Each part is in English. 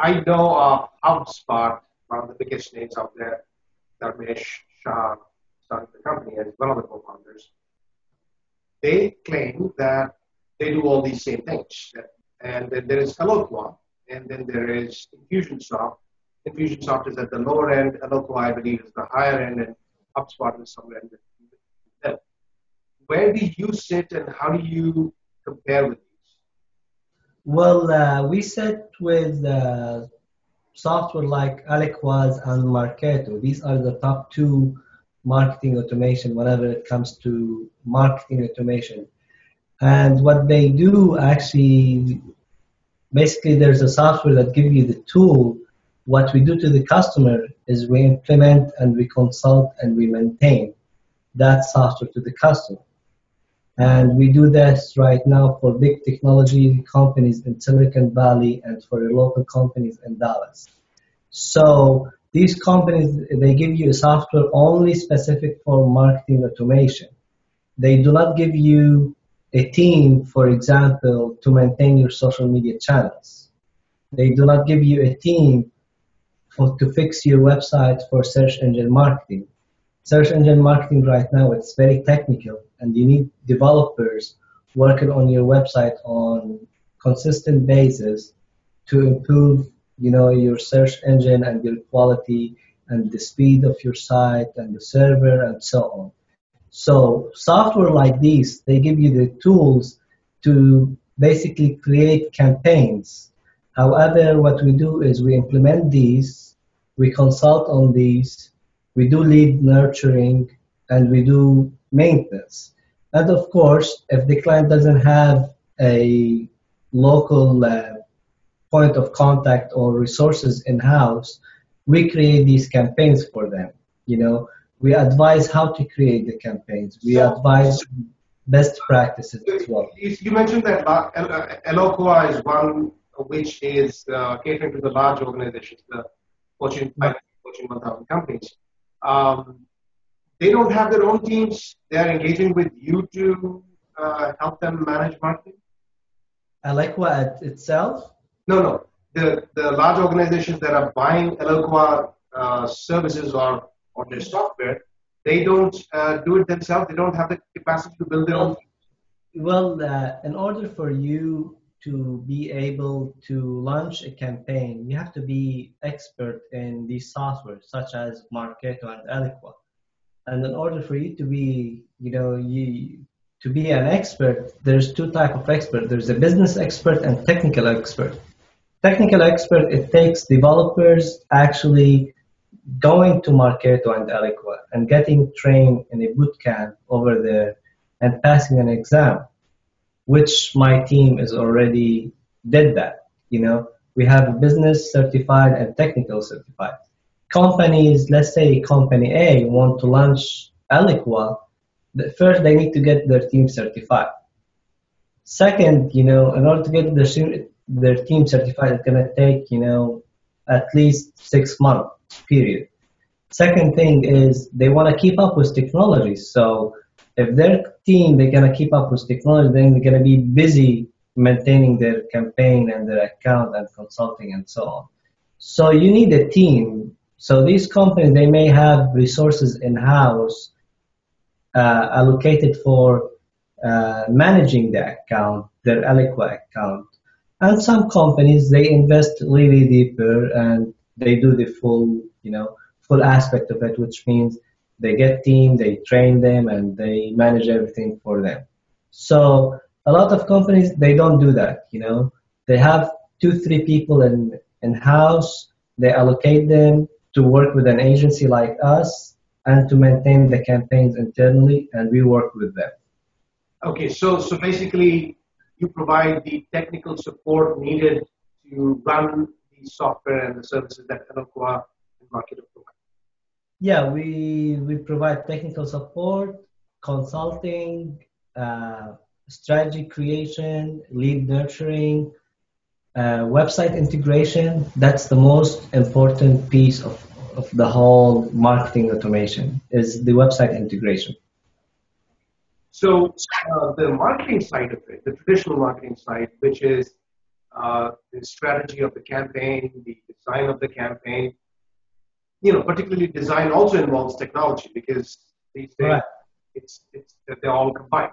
I know HubSpot, one of the biggest names out there, Dharmesh Shah started the company as one of the co-founders. They claim that they do all these same things. And then there is Eloqua, and then there is Infusionsoft. Infusionsoft is at the lower end, Eloqua, I believe, is the higher end, and HubSpot is somewhere in the middle. Where do you sit, and how do you compare with these? Well, we sit with software like Aliquaz and Marketo. These are the top two marketing automation whenever it comes to marketing automation. And what they do actually, basically there's a software that gives you the tool. What we do to the customer is we implement and we consult and we maintain that software to the customer. And we do this right now for big technology companies in Silicon Valley and for your local companies in Dallas. So these companies, they give you a software only specific for marketing automation. They do not give you a team, for example, to maintain your social media channels. They do not give you a team to fix your website for search engine marketing. Search engine marketing right now, it's very technical, and you need developers working on your website on consistent basis to improve, your search engine and your quality and the speed of your site and the server and so on. So software like these, they give you the tools to basically create campaigns. However, what we do is we implement these, we consult on these, we do lead nurturing, and we do maintenance. And of course, if the client doesn't have a local point of contact or resources in-house, we create these campaigns for them. We advise how to create the campaigns. We advise best practices as well. You mentioned that Eloqua is one which is catering to the large organizations, the Fortune 500, Fortune 1000 companies. They don't have their own teams. They're engaging with you to help them manage marketing? Eloqua itself? No. The large organizations that are buying Eloqua services or their software, they don't do it themselves. They don't have the capacity to build their own. Well, in order for you to be able to launch a campaign, you have to be expert in these software, such as Marketo and Eloqua. And in order for you to be, to be an expert, there's two types of expert. There's a business expert and technical expert. Technical expert, it takes developers actually going to Marketo and Eloqua and getting trained in a boot camp over there and passing an exam, which my team is already did that. We have business certified and technical certified. Companies, let's say company A want to launch Eloqua, first they need to get their team certified. Second, in order to get their team certified, it's going to take, at least 6 months period. Second thing is they want to keep up with technology. So if their team, they're going to keep up with technology, then they're going to be busy maintaining their campaign and their account and consulting and so on. So you need a team. So these companies, they may have resources in-house allocated for managing the account, their Eloqua account. And some companies, they invest really deeper and they do the full aspect of it, which means they get team, they train them, and they manage everything for them. So a lot of companies, they don't do that. They have 2-3 people in-house. They allocate them to work with an agency like us and to maintain the campaigns internally, and we work with them. Okay, so basically you provide the technical support needed to run the software and the services that Eloqua and Marketo provide. Yeah, we provide technical support, consulting, strategy creation, lead nurturing, website integration. That's the most important piece of the whole marketing automation is the website integration. So the marketing side of it, the traditional marketing side, which is the strategy of the campaign, the design of the campaign. Particularly design also involves technology because these days Right. they're all combined.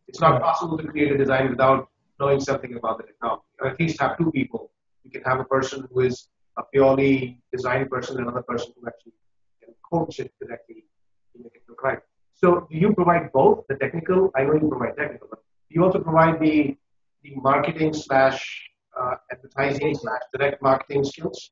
It's not possible to create a design without knowing something about the technology, or at least have two people. You can have a person who is a purely design person and another person who actually can coach it directly to make it look right. So do you provide both the technical? I know you provide technical, but do you also provide the marketing slash advertising slash direct marketing skills?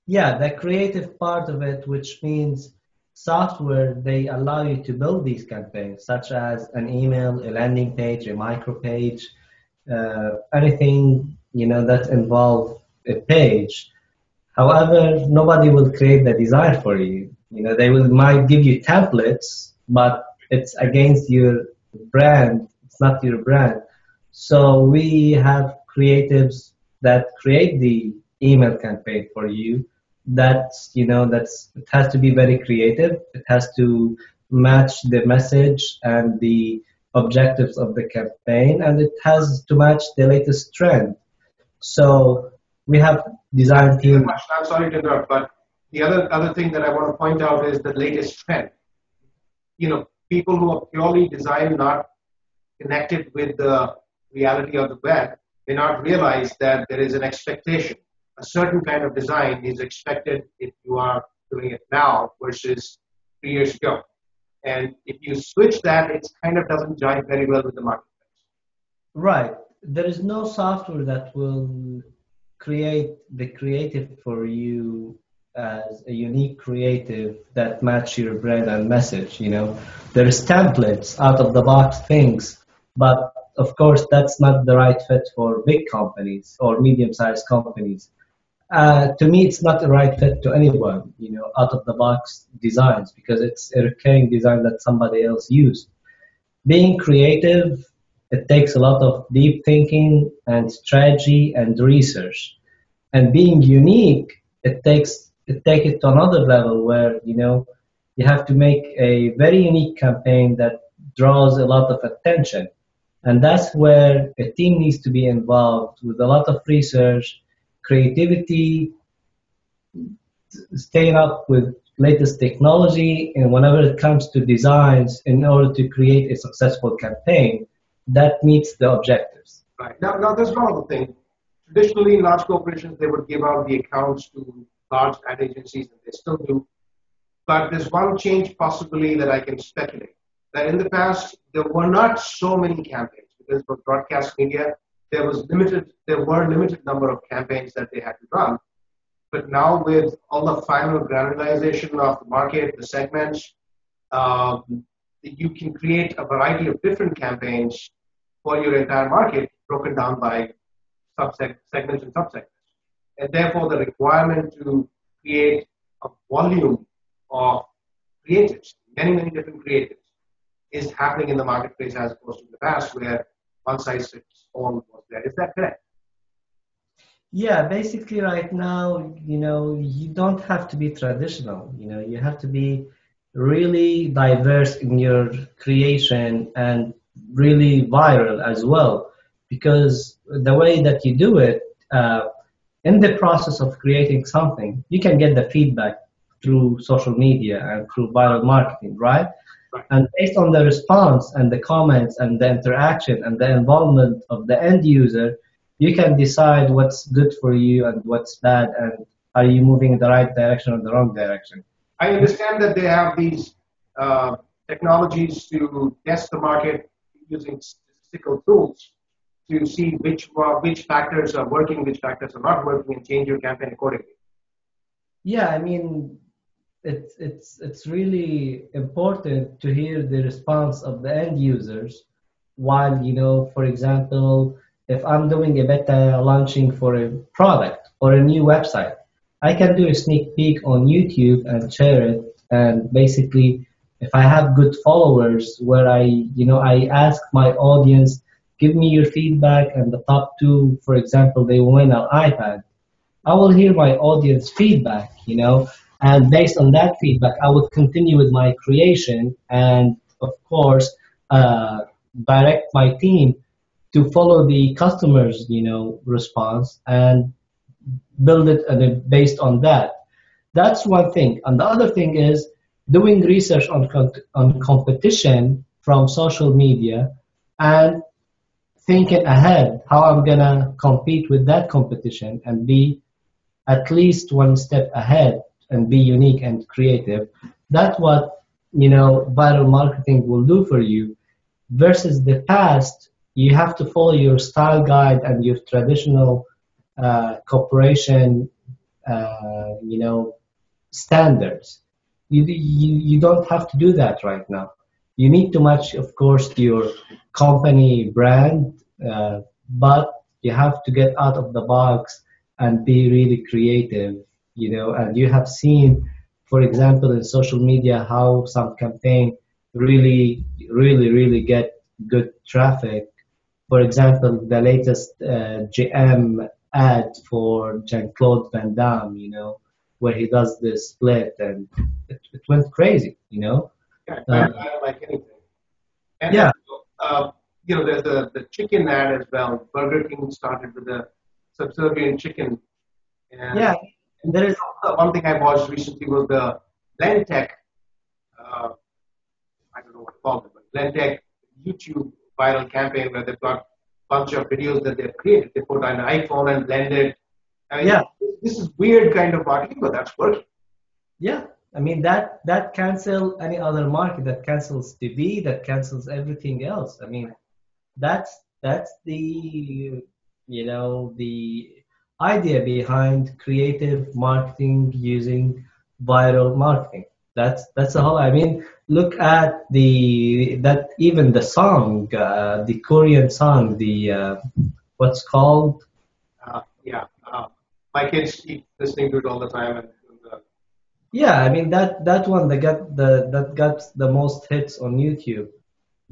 Yeah, the creative part of it, which means software, they allow you to build these campaigns, such as an email, a landing page, a micro page, anything that involves a page. However, nobody will create the design for you. They might give you templates, but it's against your brand. It's not your brand. So we have creatives that create the email campaign for you. It has to be very creative. It has to match the message and the objectives of the campaign, and it has to match the latest trend. So we have design team. I'm sorry to interrupt, but the other thing that I want to point out is the latest trend. People who are purely design, not connected with the reality of the web, may not realize that there is an expectation. A certain kind of design is expected if you are doing it now versus 3 years ago. And if you switch that, it kind of doesn't jive very well with the marketplace. Right. There is no software that will create the creative for you as a unique creative that match your brand and message. There's templates, out of the box things, but of course that's not the right fit for big companies or medium-sized companies. To me, it's not the right fit to anyone, out of the box designs, because it's a recurring design that somebody else used. Being creative, it takes a lot of deep thinking and strategy and research. And being unique, it takes it to another level where, you have to make a very unique campaign that draws a lot of attention. And that's where a team needs to be involved with a lot of research, creativity, staying up with latest technology, and whenever it comes to designs, in order to create a successful campaign that meets the objectives. Right. Now there's one other thing. Traditionally, in large corporations, they would give out the accounts to large ad agencies, and they still do. But there's one change possibly that I can speculate. That in the past, there were not so many campaigns because for broadcast media, there were limited number of campaigns that they had to run. But now with all the final granularization of the market, the segments, you can create a variety of different campaigns for your entire market broken down by segments and subsegments. And therefore, the requirement to create a volume of creatives, many different creatives, is happening in the marketplace as opposed to the past where one size fits all was there. Is that correct? Yeah, basically right now, you don't have to be traditional. You have to be really diverse in your creation and really viral as well. Because the way that you do it, in the process of creating something, you can get the feedback through social media and through viral marketing, right? And based on the response and the comments and the interaction and the involvement of the end user, you can decide what's good for you and what's bad, and are you moving in the right direction or the wrong direction. I understand that they have these technologies to test the market using statistical tools to see which factors are working, which factors are not working, and change your campaign accordingly. Yeah, I mean, it's really important to hear the response of the end users while, for example, if I'm doing a beta launching for a product or a new website, I can do a sneak peek on YouTube and share it. And basically, if I have good followers where I ask my audience, give me your feedback, and the top two, for example, they win an iPad, I will hear my audience feedback, and based on that feedback, I would continue with my creation and, of course, direct my team to follow the customer's, response and build it based on that. That's one thing. And the other thing is doing research on competition from social media and thinking ahead how I'm gonna compete with that competition and be at least one step ahead and be unique and creative. That's what viral marketing will do for you. Versus the past, you have to follow your style guide and your traditional corporation, standards. You don't have to do that right now. You need to match, of course, your company brand, but you have to get out of the box and be really creative, and you have seen, for example, in social media, how some campaign really, really, really get good traffic. For example, the latest GM ad for Jean-Claude Van Damme, where he does this split, and it went crazy, Yeah, Uh, I don't like anything. And yeah, there's the chicken ad as well. Burger King started with the subservient chicken, and yeah. There is, one thing I watched recently was the Blendtec. Uh, I don't know what to call it, but Blendtec YouTube viral campaign where they've got a bunch of videos that they've created. They put on an iPhone and blend it. I mean, yeah, this is weird kind of marketing, but that's working. yeah. I mean that cancel any other market, that cancels TV, that cancels everything else. I mean that's the idea behind creative marketing using viral marketing. That's the whole. I mean, look at that even the song, the Korean song, the what's called. Yeah, my kids keep listening to it all the time, and Yeah, I mean that one that got the most hits on YouTube.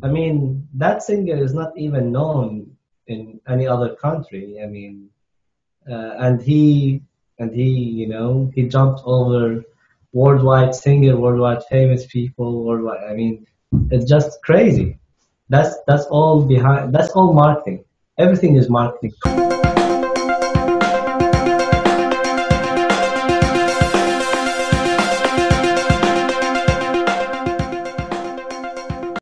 I mean, that singer is not even known in any other country. I mean, and he, he jumped over worldwide singer, worldwide famous people, worldwide. I mean, it's just crazy. That's all behind. That's all marketing. Everything is marketing.